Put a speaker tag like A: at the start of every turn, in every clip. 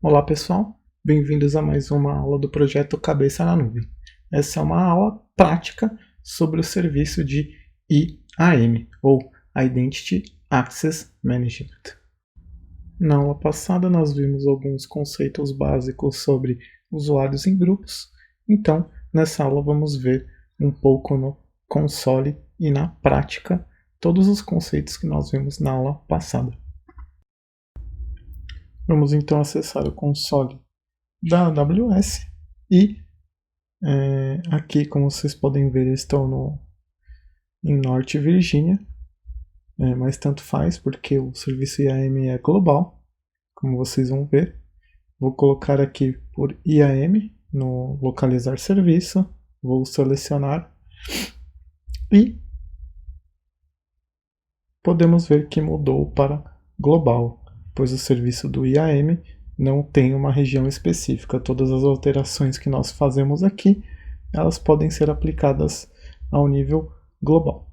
A: Olá pessoal, bem-vindos a mais uma aula do projeto Cabeça na Nuvem. Essa é uma aula prática sobre o serviço de IAM, ou Identity Access Management. Na aula passada nós vimos alguns conceitos básicos sobre usuários em grupos, então nessa aula vamos ver um pouco no console e na prática todos os conceitos que nós vimos na aula passada. Vamos então acessar o console da AWS e aqui, como vocês podem ver, eu estou em Norte Virgínia, mas tanto faz porque o serviço IAM é global, como vocês vão ver. Vou colocar aqui por IAM no localizar serviço, vou selecionar e podemos ver que mudou para global, pois o serviço do IAM não tem uma região específica. Todas as alterações que nós fazemos aqui, elas podem ser aplicadas ao nível global.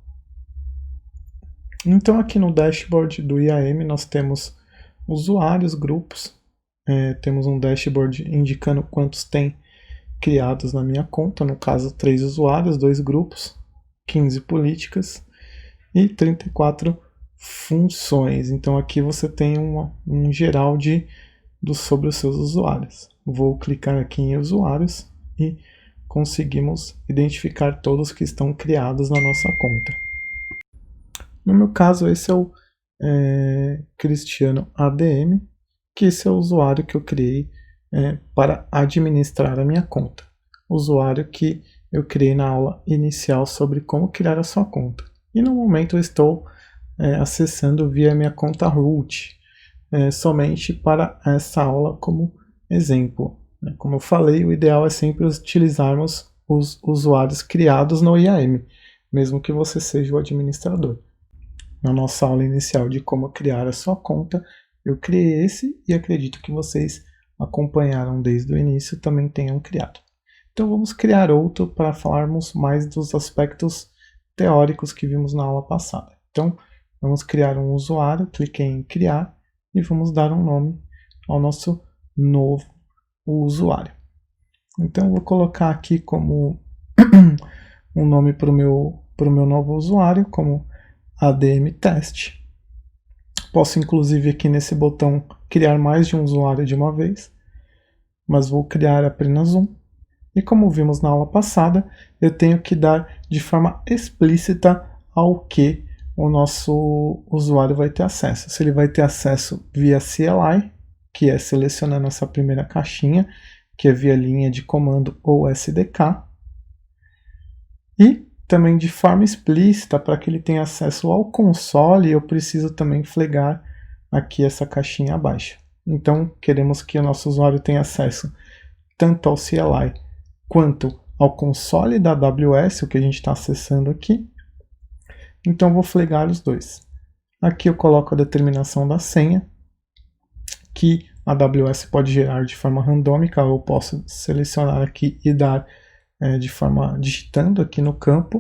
A: Então aqui no dashboard do IAM nós temos usuários, grupos, temos um dashboard indicando quantos tem criados na minha conta, no caso 3 usuários, 2 grupos, 15 políticas e 34 funções. Então aqui você tem um geral sobre os seus usuários. Vou clicar aqui em usuários e conseguimos identificar todos que estão criados na nossa conta. No meu caso, esse é o Cristiano ADM, que esse é o usuário que eu criei para administrar a minha conta. Usuário que eu criei na aula inicial sobre como criar a sua conta. E no momento eu estou acessando via minha conta root, somente para essa aula como exemplo. Como eu falei, o ideal é sempre utilizarmos os usuários criados no IAM, mesmo que você seja o administrador. Na nossa aula inicial de como criar a sua conta, eu criei esse e acredito que vocês acompanharam desde o início também tenham criado. Então vamos criar outro para falarmos mais dos aspectos teóricos que vimos na aula passada. Então vamos criar um usuário, cliquei em criar e vamos dar um nome ao nosso novo usuário. Então vou colocar aqui como um nome para o meu novo usuário, como ADM Test. Posso inclusive aqui nesse botão criar mais de um usuário de uma vez, mas vou criar apenas um. E como vimos na aula passada, eu tenho que dar de forma explícita ao que o nosso usuário vai ter acesso. Se ele vai ter acesso via CLI, que é selecionando essa primeira caixinha, que é via linha de comando ou SDK, e também de forma explícita, para que ele tenha acesso ao console, eu preciso também flagar aqui essa caixinha abaixo. Então, queremos que o nosso usuário tenha acesso tanto ao CLI quanto ao console da AWS, o que a gente está acessando aqui. Então, vou flagar os dois. Aqui eu coloco a determinação da senha, que a AWS pode gerar de forma randômica, ou eu posso selecionar aqui e dar de forma digitando aqui no campo.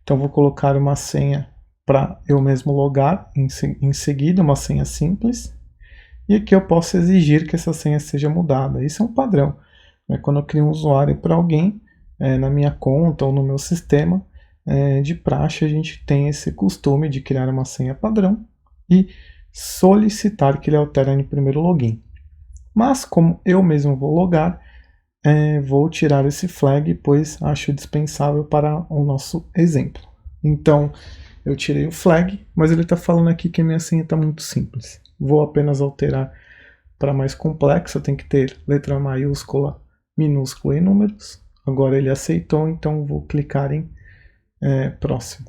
A: Então vou colocar uma senha para eu mesmo logar em seguida, uma senha simples. E aqui eu posso exigir que essa senha seja mudada. Isso é um padrão. Quando eu crio um usuário para alguém, na minha conta ou no meu sistema, de praxe a gente tem esse costume de criar uma senha padrão e solicitar que ele altere no primeiro login. Mas como eu mesmo vou logar, vou tirar esse flag, pois acho dispensável para o nosso exemplo. Então, eu tirei o flag, mas ele está falando aqui que a minha senha está muito simples. Vou apenas alterar para mais complexa, tem que ter letra maiúscula, minúscula e números. Agora ele aceitou, então vou clicar em próximo.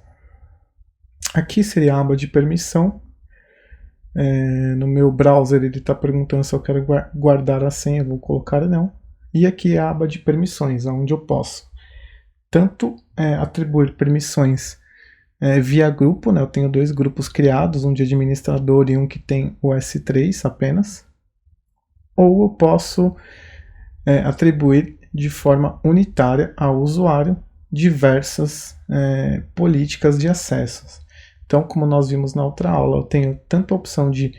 A: Aqui seria a aba de permissão. No meu browser ele está perguntando se eu quero guardar a senha, vou colocar não. E aqui é a aba de permissões, onde eu posso tanto atribuir permissões via grupo, eu tenho 2 grupos criados, um de administrador e um que tem o S3 apenas, ou eu posso atribuir de forma unitária ao usuário diversas políticas de acessos. Então, como nós vimos na outra aula, eu tenho tanto a opção de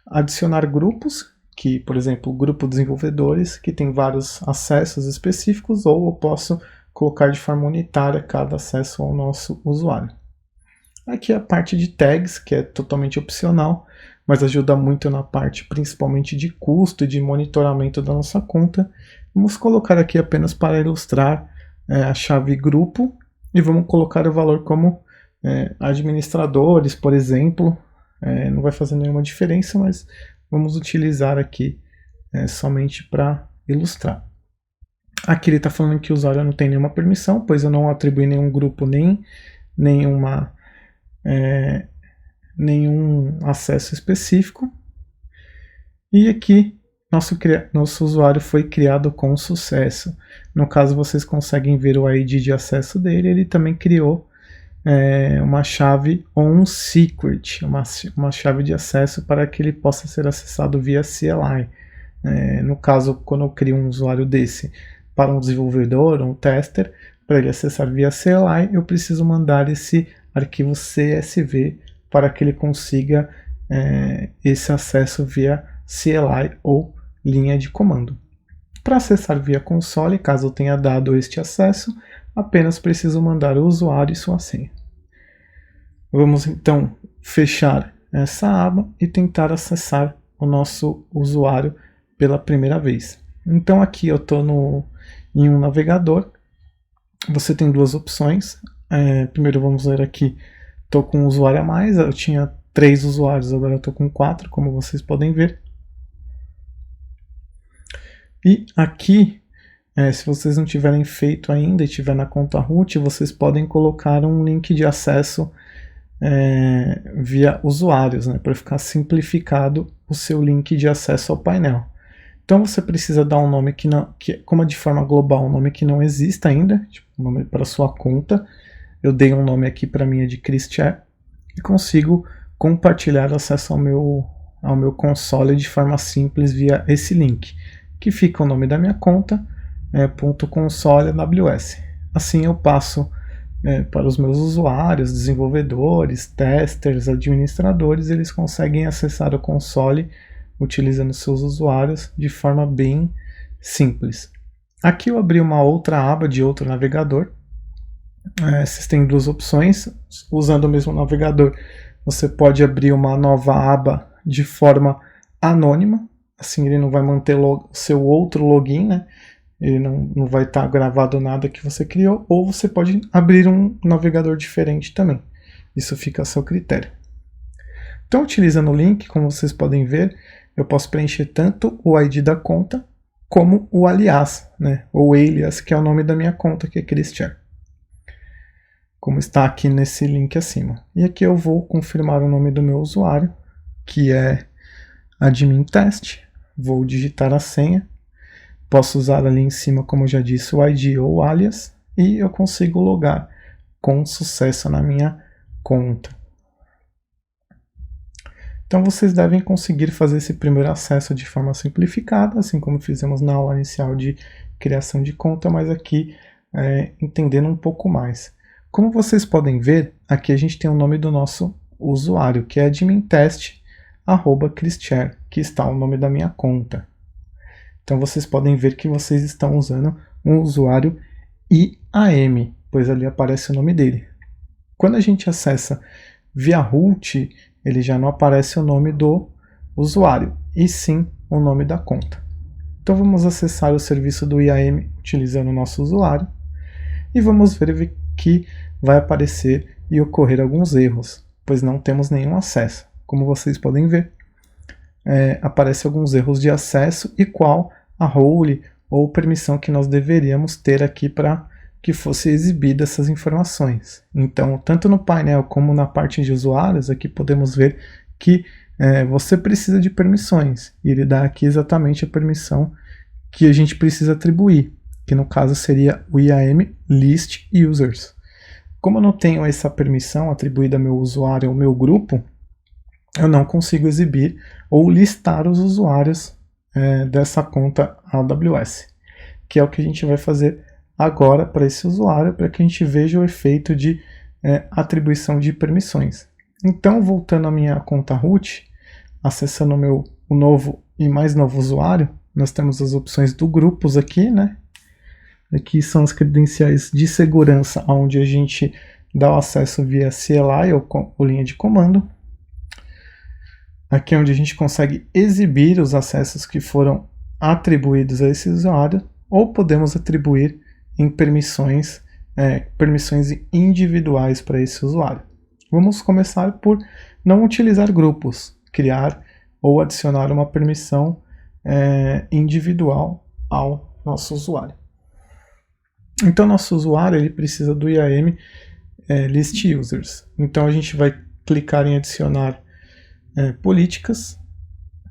A: adicionar grupos, que, por exemplo, o grupo desenvolvedores, que tem vários acessos específicos, ou eu posso colocar de forma unitária cada acesso ao nosso usuário. Aqui a parte de tags, que é totalmente opcional, mas ajuda muito na parte principalmente de custo e de monitoramento da nossa conta. Vamos colocar aqui apenas para ilustrar a chave grupo e vamos colocar o valor como administradores, por exemplo. Não vai fazer nenhuma diferença, mas vamos utilizar aqui somente para ilustrar. Aqui ele está falando que o usuário não tem nenhuma permissão, pois eu não atribuí nenhum grupo nem nenhum acesso específico. E aqui nosso usuário foi criado com sucesso. No caso, vocês conseguem ver o ID de acesso dele. Ele também criou uma chave OnSecret, uma chave de acesso para que ele possa ser acessado via CLI. No caso, quando eu crio um usuário desse para um desenvolvedor, um tester, para ele acessar via CLI, eu preciso mandar esse arquivo CSV para que ele consiga esse acesso via CLI ou linha de comando. Para acessar via console, caso eu tenha dado este acesso, apenas preciso mandar o usuário e sua senha. Vamos então fechar essa aba e tentar acessar o nosso usuário pela primeira vez. Então aqui eu estou em um navegador. Você tem duas opções. Primeiro vamos ver aqui, estou com um usuário a mais, eu tinha 3 usuários, agora eu estou com 4, como vocês podem ver. E aqui, se vocês não tiverem feito ainda e estiver na conta root, vocês podem colocar um link de acesso via usuários, para ficar simplificado o seu link de acesso ao painel. Então você precisa dar um nome como de forma global, um nome que não exista ainda, tipo um nome para sua conta. Eu dei um nome aqui para minha de Christian e consigo compartilhar acesso ao meu console de forma simples via esse link, que fica o nome da minha conta, .console AWS. Assim eu passo para os meus usuários, desenvolvedores, testers, administradores, eles conseguem acessar o console utilizando seus usuários de forma bem simples. Aqui eu abri uma outra aba de outro navegador. Vocês têm duas opções. Usando o mesmo navegador, você pode abrir uma nova aba de forma anônima. Assim ele não vai manter o seu outro login, Ele não vai estar gravado nada que você criou. Ou você pode abrir um navegador diferente também. Isso fica a seu critério. Então, utilizando o link, como vocês podem ver, eu posso preencher tanto o ID da conta como o alias, ou alias, que é o nome da minha conta, que é Christian, como está aqui nesse link acima. E aqui eu vou confirmar o nome do meu usuário, que é admin test. Vou digitar a senha. Posso usar ali em cima, como eu já disse, o ID ou o alias, e eu consigo logar com sucesso na minha conta. Então vocês devem conseguir fazer esse primeiro acesso de forma simplificada, assim como fizemos na aula inicial de criação de conta, mas aqui entendendo um pouco mais. Como vocês podem ver, aqui a gente tem o nome do nosso usuário, que é admintest@christian, que está o nome da minha conta. Então vocês podem ver que vocês estão usando um usuário IAM, pois ali aparece o nome dele. Quando a gente acessa via root, ele já não aparece o nome do usuário, e sim o nome da conta. Então vamos acessar o serviço do IAM utilizando o nosso usuário, e vamos ver que vai aparecer e ocorrer alguns erros, pois não temos nenhum acesso. Como vocês podem ver, aparece alguns erros de acesso e qual a role ou permissão que nós deveríamos ter aqui para que fosse exibida essas informações. Então, tanto no painel como na parte de usuários, aqui podemos ver que você precisa de permissões, e ele dá aqui exatamente a permissão que a gente precisa atribuir, que no caso seria o IAM list users. Como eu não tenho essa permissão atribuída ao meu usuário ou ao meu grupo, eu não consigo exibir ou listar os usuários dessa conta AWS, que é o que a gente vai fazer agora para esse usuário, para que a gente veja o efeito de atribuição de permissões. Então, voltando à minha conta root, acessando o novo e mais novo usuário, nós temos as opções do grupos aqui, né? Aqui são as credenciais de segurança, onde a gente dá o acesso via CLI ou linha de comando. Aqui é onde a gente consegue exibir os acessos que foram atribuídos a esse usuário, ou podemos atribuir em permissões individuais para esse usuário. Vamos começar por não utilizar grupos, criar ou adicionar uma permissão individual ao nosso usuário. Então, nosso usuário ele precisa do IAM list users. Então, a gente vai clicar em adicionar políticas,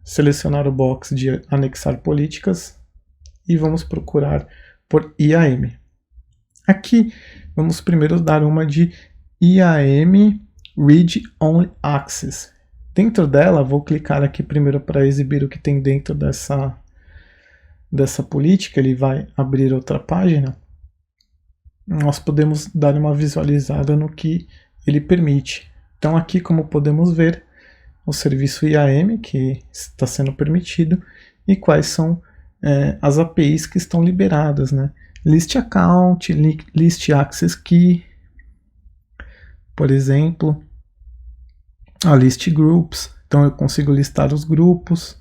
A: selecionar o box de anexar políticas e vamos procurar por IAM. Aqui, vamos primeiro dar uma de IAM Read Only Access. Dentro dela, vou clicar aqui primeiro para exibir o que tem dentro dessa política, ele vai abrir outra página. Nós podemos dar uma visualizada no que ele permite. Então aqui, como podemos ver, o serviço IAM que está sendo permitido e quais são as APIs que estão liberadas, né? List Account, List Access Key, por exemplo, a List Groups, então eu consigo listar os grupos,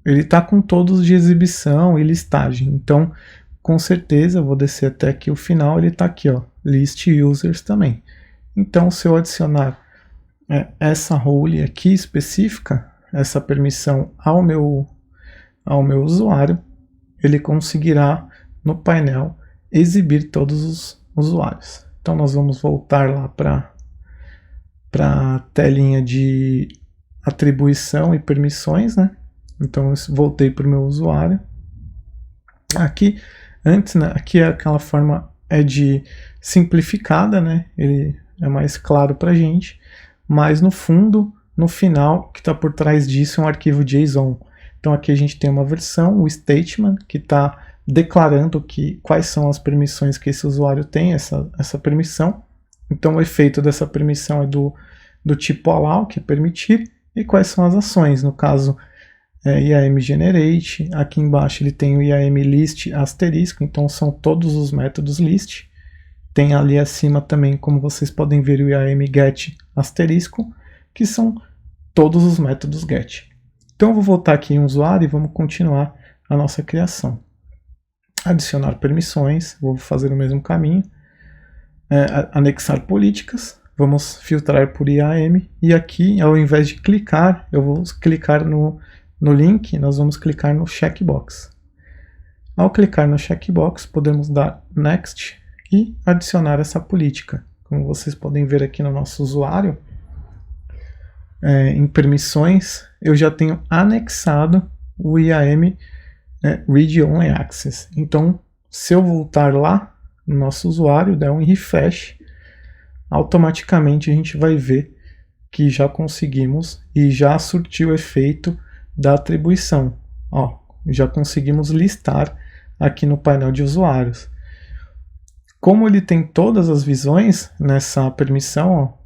A: ele está com todos de exibição e listagem, então com certeza eu vou descer até aqui o final, ele está aqui, ó, List Users também. Então se eu adicionar essa role aqui específica, essa permissão ao meu usuário, ele conseguirá no painel exibir todos os usuários. Então nós vamos voltar lá para a telinha de atribuição e permissões, né? Então eu voltei para o meu usuário. Aqui, antes, né, aqui é aquela forma de simplificada, né? Ele é mais claro para a gente, mas no fundo, no final, o que está por trás disso é um arquivo JSON. Então aqui a gente tem uma versão, o statement, que está declarando quais são as permissões que esse usuário tem, essa permissão. Então o efeito dessa permissão é do tipo allow, que é permitir, e quais são as ações. No caso, IAM generate, aqui embaixo ele tem o IAM list asterisco, então são todos os métodos list. Tem ali acima também, como vocês podem ver, o IAM get asterisco, que são todos os métodos get. Então eu vou voltar aqui em usuário e vamos continuar a nossa criação. Adicionar permissões, vou fazer o mesmo caminho. Anexar políticas, vamos filtrar por IAM, e aqui, ao invés de clicar, eu vou clicar no link, nós vamos clicar no checkbox. Ao clicar no checkbox, podemos dar Next e adicionar essa política. Como vocês podem ver aqui no nosso usuário, em permissões, eu já tenho anexado o IAM Read Only Access. Então, se eu voltar lá no nosso usuário, der um refresh, automaticamente a gente vai ver que já conseguimos e já surtiu o efeito da atribuição. Ó, já conseguimos listar aqui no painel de usuários. Como ele tem todas as visões nessa permissão, ó,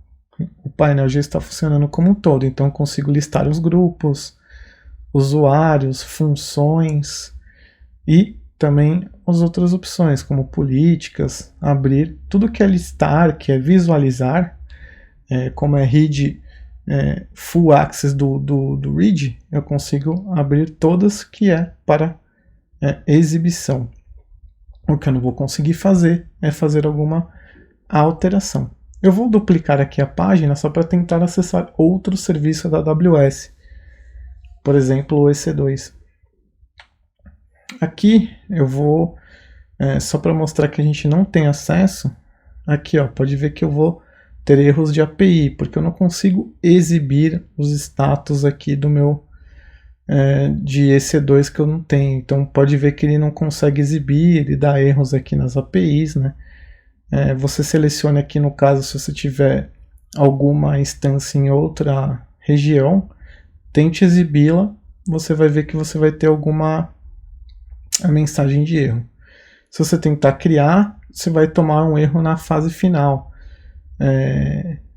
A: o painel já está funcionando como um todo, então eu consigo listar os grupos, usuários, funções e também as outras opções, como políticas, abrir, tudo que é listar, que é visualizar, como é read, full access do read, eu consigo abrir todas que é para exibição. O que eu não vou conseguir fazer é fazer alguma alteração. Eu vou duplicar aqui a página só para tentar acessar outro serviço da AWS, por exemplo o EC2. Aqui eu vou, só para mostrar que a gente não tem acesso, aqui ó, pode ver que eu vou ter erros de API, porque eu não consigo exibir os status aqui do meu de EC2 que eu não tenho. Então pode ver que ele não consegue exibir, ele dá erros aqui nas APIs, né? Você seleciona aqui no caso, se você tiver alguma instância em outra região, tente exibi-la, você vai ver que você vai ter alguma mensagem de erro. Se você tentar criar, você vai tomar um erro na fase final,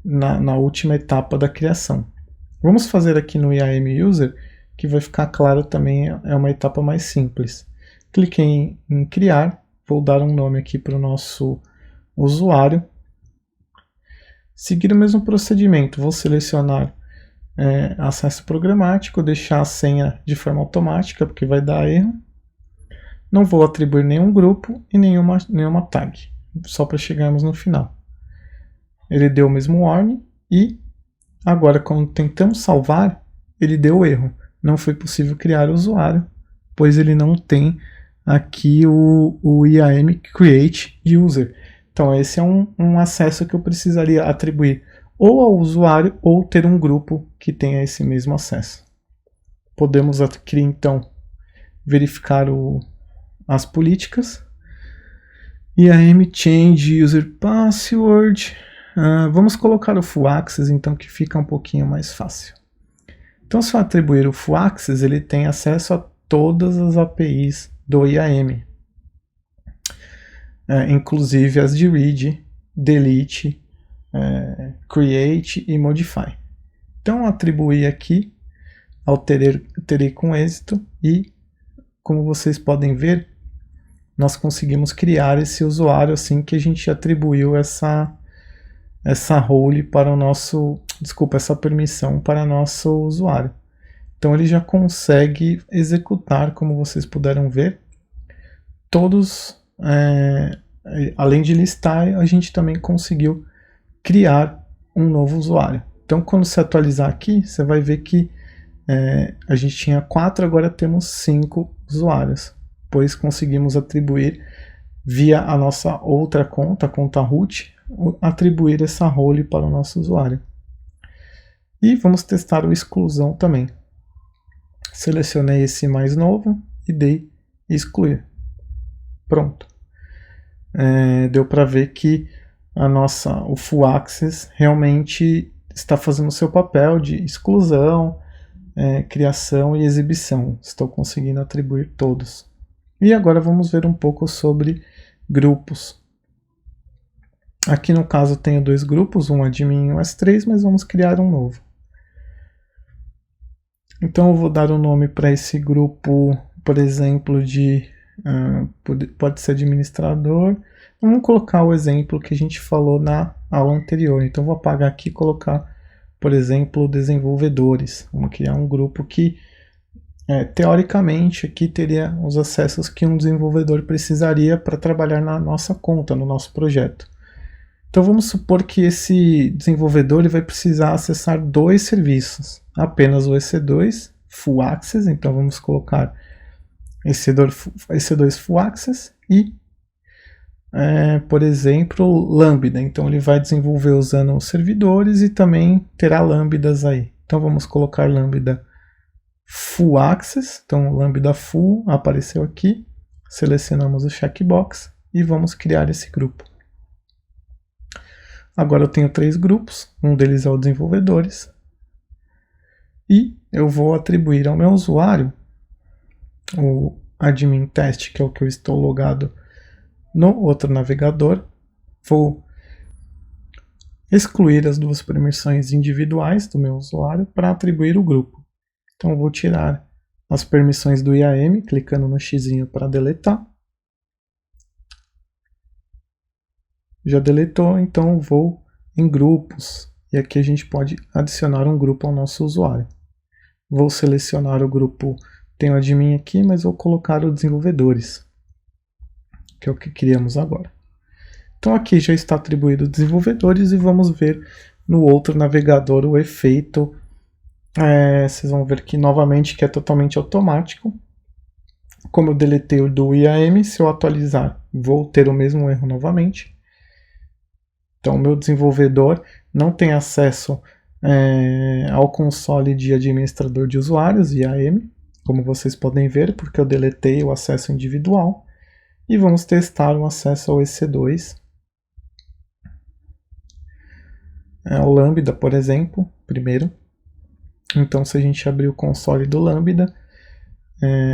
A: na última etapa da criação. Vamos fazer aqui no IAM User que vai ficar claro também, é uma etapa mais simples. Cliquei em criar, vou dar um nome aqui para o nosso usuário. Seguir o mesmo procedimento, vou selecionar acesso programático, deixar a senha de forma automática, porque vai dar erro. Não vou atribuir nenhum grupo e nenhuma tag, só para chegarmos no final. Ele deu o mesmo warning e agora, quando tentamos salvar, ele deu erro. Não foi possível criar o usuário, pois ele não tem aqui o IAM Create User. Então esse é um acesso que eu precisaria atribuir ou ao usuário ou ter um grupo que tenha esse mesmo acesso. Podemos aqui então verificar as políticas. IAM Change User Password. Vamos colocar o Full Access, então, que fica um pouquinho mais fácil. Então, se eu atribuir o Full Access, ele tem acesso a todas as APIs do IAM, inclusive as de Read, Delete, Create e Modify. Então, atribuir aqui, alterei com êxito e, como vocês podem ver, nós conseguimos criar esse usuário assim que a gente atribuiu essa role para o nosso, essa permissão para nosso usuário. Então ele já consegue executar, como vocês puderam ver, todos, além de listar, a gente também conseguiu criar um novo usuário. Então quando você atualizar aqui, você vai ver que a gente tinha 4, agora temos 5 usuários, pois conseguimos atribuir via a nossa outra conta, a conta root, atribuir essa role para o nosso usuário. E vamos testar o exclusão também. Selecionei esse mais novo e dei excluir. Pronto. Deu para ver que o Full Access realmente está fazendo o seu papel de exclusão, criação e exibição. Estou conseguindo atribuir todos. E agora vamos ver um pouco sobre grupos. Aqui no caso tenho 2 grupos, um admin e um S3, mas vamos criar um novo. Então eu vou dar o nome para esse grupo, por exemplo, pode ser administrador. Vamos colocar o exemplo que a gente falou na aula anterior. Então eu vou apagar aqui e colocar, por exemplo, desenvolvedores. Vamos criar um grupo que, teoricamente, aqui teria os acessos que um desenvolvedor precisaria para trabalhar na nossa conta, no nosso projeto. Então vamos supor que esse desenvolvedor ele vai precisar acessar 2 serviços, apenas o EC2 Full Access, então vamos colocar EC2 Full Access e, por exemplo, Lambda, então ele vai desenvolver usando os servidores e também terá lambdas aí. Então vamos colocar Lambda Full Access, então Lambda Full apareceu aqui, selecionamos o checkbox e vamos criar esse grupo. Agora eu tenho 3 grupos, um deles é o desenvolvedores, e eu vou atribuir ao meu usuário o admin test, que é o que eu estou logado no outro navegador. Vou excluir as 2 permissões individuais do meu usuário para atribuir o grupo. Então eu vou tirar as permissões do IAM, clicando no xizinho para deletar. Já deletou, então vou em grupos, e aqui a gente pode adicionar um grupo ao nosso usuário. Vou selecionar o grupo, tenho admin aqui, mas vou colocar o desenvolvedores, que é o que criamos agora. Então aqui já está atribuído desenvolvedores e vamos ver no outro navegador o efeito. Vocês vão ver que novamente que é totalmente automático. Como eu deletei o do IAM, se eu atualizar vou ter o mesmo erro novamente. Então, o meu desenvolvedor não tem acesso ao console de administrador de usuários, IAM, como vocês podem ver, porque eu deletei o acesso individual. E vamos testar o acesso ao EC2. O Lambda, por exemplo, primeiro. Então, se a gente abrir o console do Lambda,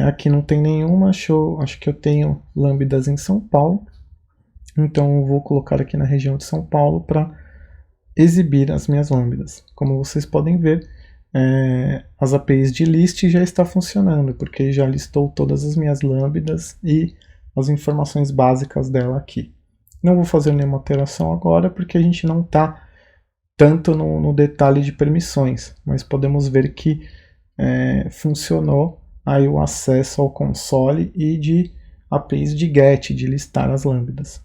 A: aqui não tem nenhuma, acho que eu tenho Lambdas em São Paulo. Então eu vou colocar aqui na região de São Paulo para exibir as minhas lambdas. Como vocês podem ver, as APIs de list já está funcionando, porque já listou todas as minhas lambdas e as informações básicas dela aqui. Não vou fazer nenhuma alteração agora, porque a gente não está tanto no detalhe de permissões, mas podemos ver que funcionou aí o acesso ao console e de APIs de GET, de listar as lambdas.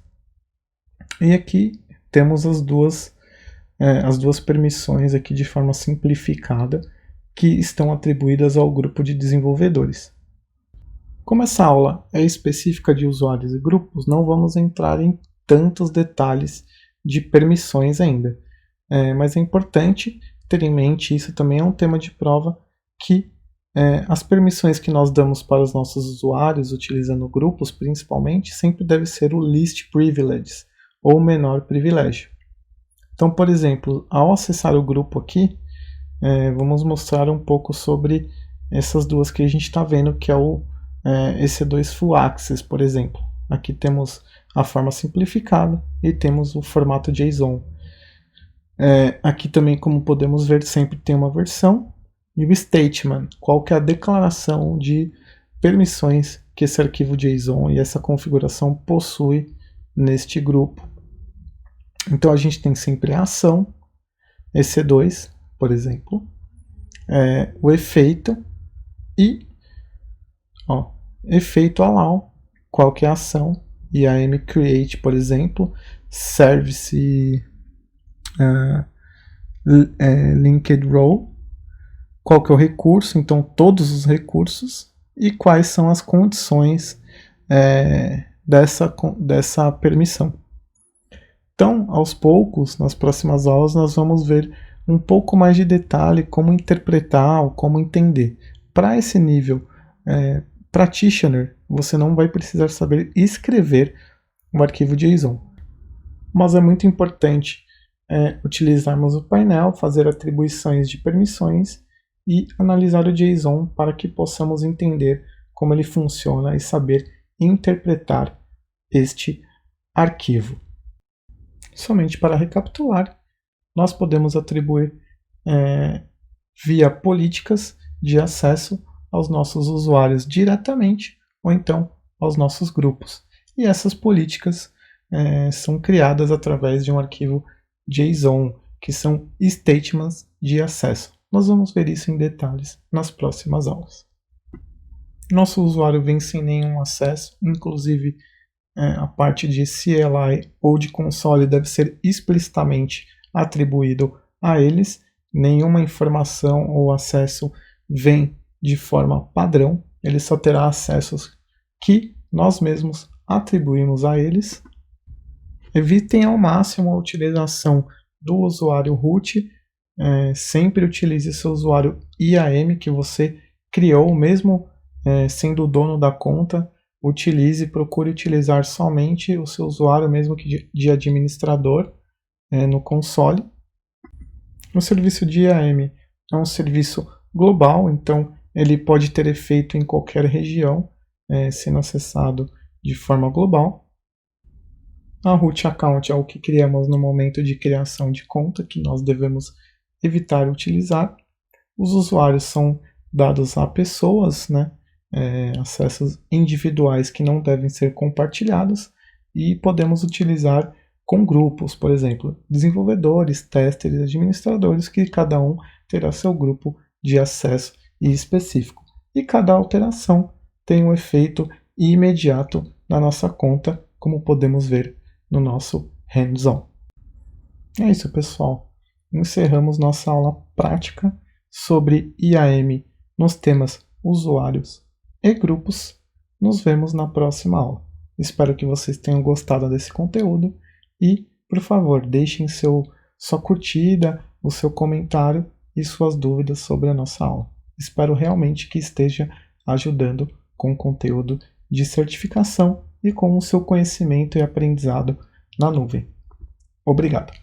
A: E aqui temos as duas permissões aqui de forma simplificada que estão atribuídas ao grupo de desenvolvedores. Como essa aula é específica de usuários e grupos, não vamos entrar em tantos detalhes de permissões ainda. Mas é importante ter em mente, isso também é um tema de prova, que as permissões que nós damos para os nossos usuários, utilizando grupos principalmente, sempre deve ser o least privileges, ou menor privilégio. Então, por exemplo, ao acessar o grupo aqui, vamos mostrar um pouco sobre essas duas que a gente está vendo, que é o EC2 Full Access, por exemplo. Aqui temos a forma simplificada e temos o formato JSON. Aqui também, como podemos ver, sempre tem uma versão e o statement, qual que é a declaração de permissões que esse arquivo JSON e essa configuração possui neste grupo. Então a gente tem sempre a ação, EC2, por exemplo, o efeito e efeito allow, qual que é a ação, IAM create, por exemplo, service linked row, qual que é o recurso, então todos os recursos, e quais são as condições dessa permissão. Então, aos poucos, nas próximas aulas, nós vamos ver um pouco mais de detalhe como interpretar ou como entender. Para esse nível practitioner, você não vai precisar saber escrever um arquivo JSON. Mas é muito importante utilizarmos o painel, fazer atribuições de permissões e analisar o JSON para que possamos entender como ele funciona e saber interpretar este arquivo. Somente para recapitular, nós podemos atribuir via políticas de acesso aos nossos usuários diretamente ou então aos nossos grupos. E essas políticas são criadas através de um arquivo JSON, que são statements de acesso. Nós vamos ver isso em detalhes nas próximas aulas. Nosso usuário vem sem nenhum acesso, inclusive a parte de CLI ou de console deve ser explicitamente atribuído a eles. Nenhuma informação ou acesso vem de forma padrão, ele só terá acessos que nós mesmos atribuímos a eles. Evitem ao máximo a utilização do usuário root, sempre utilize seu usuário IAM que você criou, mesmo sendo o dono da conta. Procure utilizar somente o seu usuário, mesmo que de administrador, no console. O serviço de IAM é um serviço global, então ele pode ter efeito em qualquer região, sendo acessado de forma global. A root account é o que criamos no momento de criação de conta, que nós devemos evitar utilizar. Os usuários são dados a pessoas, acessos individuais que não devem ser compartilhados, e podemos utilizar com grupos, por exemplo, desenvolvedores, testers, administradores, que cada um terá seu grupo de acesso específico. E cada alteração tem um efeito imediato na nossa conta, como podemos ver no nosso hands-on. É isso, pessoal. Encerramos nossa aula prática sobre IAM nos temas usuários e grupos. Nos vemos na próxima aula. Espero que vocês tenham gostado desse conteúdo e, por favor, deixem sua curtida, o seu comentário e suas dúvidas sobre a nossa aula. Espero realmente que esteja ajudando com o conteúdo de certificação e com o seu conhecimento e aprendizado na nuvem. Obrigado.